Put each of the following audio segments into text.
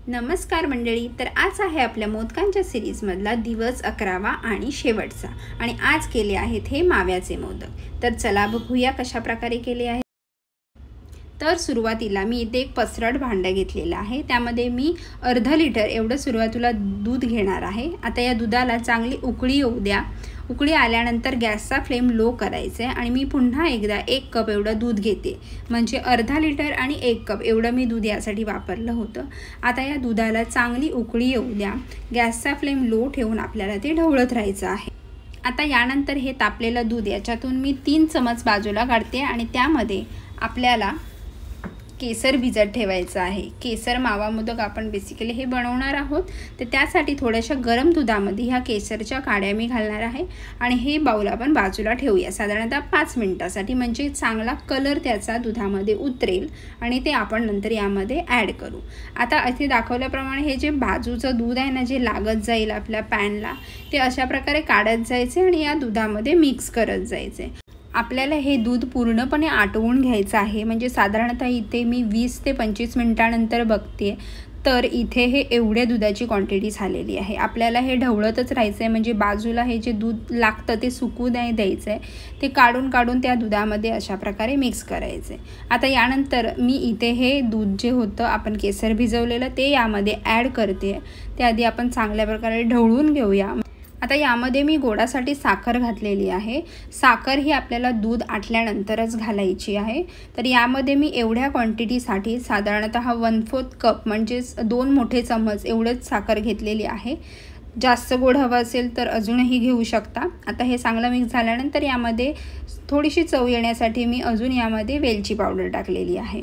नमस्कार मंडळी। तर आज आहे आपल्या मोदकांच्या सीरीजमधला दिवस 11वा आणि शेवटचा, आणि आज केले आहेत हे माव्याचे मोदक। तर चला बघूया कशा प्रकारे केले आहेत। तर सुरुवातीला मी इथे एक पसरट भांडं घेतलेलं आहे, त्यामध्ये मी अर्धा लिटर एवढं सुरुवातीला दूध घेणार आहे। आता या दुधाला चांगली उकळी येऊ द्या। उकळी आल्यानंतर गॅसचा फ्लेम लो करायचा आहे आणि मी पुन्हा एकदा 1 कप एवढं दूध घेते, म्हणजे अर्धा लिटर आणि 1 कप एवढं मी दूध यासाठी वापरलं होतं। आता या दुधाला चांगली उकळी येऊ द्या। गॅसचा फ्लेम लो ठेवून आपल्याला ते ढवळत राहायचं आहे। आता यानंतर हे तापलेलं दूध याच्यातून मी 3 चमच बाजूला काढते आणि त्यामध्ये आपल्याला केसर भिजत ठेवायचं आहे। केसर मावा मोदक आपण बेसिकली हे बनवणार आहोत, तर त्यासाठी थोड्याशा गरम दुधामध्ये ह्या केसरच्या काड्या मी घालणार आहे आणि हे बाउल आपण बाजूला ठेवूया साधारणतः 5 मिनिटासाठी, म्हणजे चांगला कलर त्याचा दुधामध्ये उतरेल आणि ते आपण नंतर यामध्ये ॲड करू। आता इथे दाखवल्याप्रमाणे हे जे बाजूचं दूध आहे ना, जे लागत जाईल आपल्या पॅनला, ते अशा प्रकारे काढत जायचे आणि या दुधामध्ये मिक्स करत जायचे। आपल्याला हे दूध पूर्णपणे आटवून घ्यायचं आहे, म्हणजे साधारणतः इथे मी 20 ते 25 मिनिटांनंतर बघते, तर इथे हे एवढ्या दुधाची क्वांटिटी झालेली आहे। आपल्याला हे ढवळतच राहायचं आहे, म्हणजे बाजूला हे जे दूध लागतं ते सुकू नाही द्यायचं आहे, ते काढून काढून त्या दुधामध्ये अशा प्रकारे मिक्स करायचं आहे। आता यानंतर मी इथे हे दूध जे होतं आपण केसर भिजवलेलं ते यामध्ये ॲड करते। त्याआधी आपण चांगल्या प्रकारे ढवळून घेऊया। आता यामध्ये मी गोडासाठी साखर घातलेली आहे। साखर ही आपल्याला दूध आटल्यानंतरच घालायची आहे। तर यामध्ये मी एवढ्या क्वांटिटीसाठी साधारणतः 1/4 कप म्हणजेच 2 मोठे चम्मच एवढंच साखर घेतलेली आहे। जास्त गोड हवं असेल तर अजूनही घेऊ शकता। आता हे चांगलं मिक्स झाल्यानंतर यामध्ये थोडीशी चव येण्यासाठी मी अजून यामध्ये वेलची पावडर टाकलेली आहे।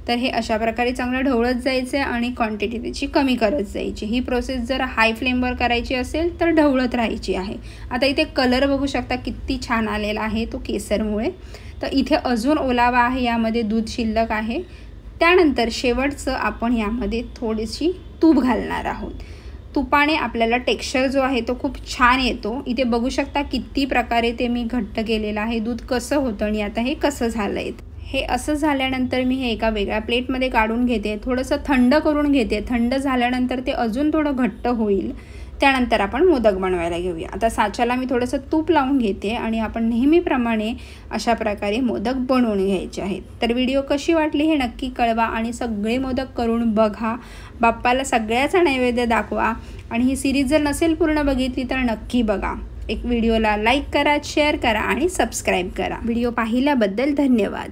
तर हे अशा प्रकारे चांगलं ढवळत जायचं आहे आणि क्वांटिटी त्याची कमी करत जायची। ही प्रोसेस जर हाय फ्लेमवर करायची असेल तर ढवळत राहायची आहे। आता इथे कलर बघू शकता किती छान आलेला आहे तो केसरमुळे। तर इथे अजून ओलावा आहे, यामध्ये दूध शिल्लक आहे। त्यानंतर शेवटचं आपण यामध्ये थोडीशी तूप घालणार आहोत। तुपाने आपल्याला टेक्स्चर जो आहे तो खूप छान येतो। इथे बघू शकता किती प्रकारे ते मी घट्ट केलेलं आहे, दूध कसं होतं आणि आता हे कसं झालंय। हे असं झाल्यानंतर मी हे एका वेगळ्या प्लेटमध्ये काढून घेते, थोडंसं थंड करून घेते। थंड झाल्यानंतर ते अजून थोडं घट्ट होईल, त्यानंतर आपण मोदक बनवायला घेऊया। आता साच्याला मी थोडंसं तूप लावून घेते आणि आपण नेहमीप्रमाणे अशा प्रकारे मोदक बनवून घ्यायचे आहेत। तर व्हिडिओ कशी वाटली हे नक्की कळवा आणि सगळे मोदक करून बघा। बाप्पाला सगळ्याचा नैवेद्य दाखवा आणि ही सिरीज जर नसेल पूर्ण बघितली तर नक्की बघा। एक व्हिडिओला लाईक करा, शेअर करा आणि सबस्क्राईब करा। व्हिडिओ पाहिल्याबद्दल धन्यवाद।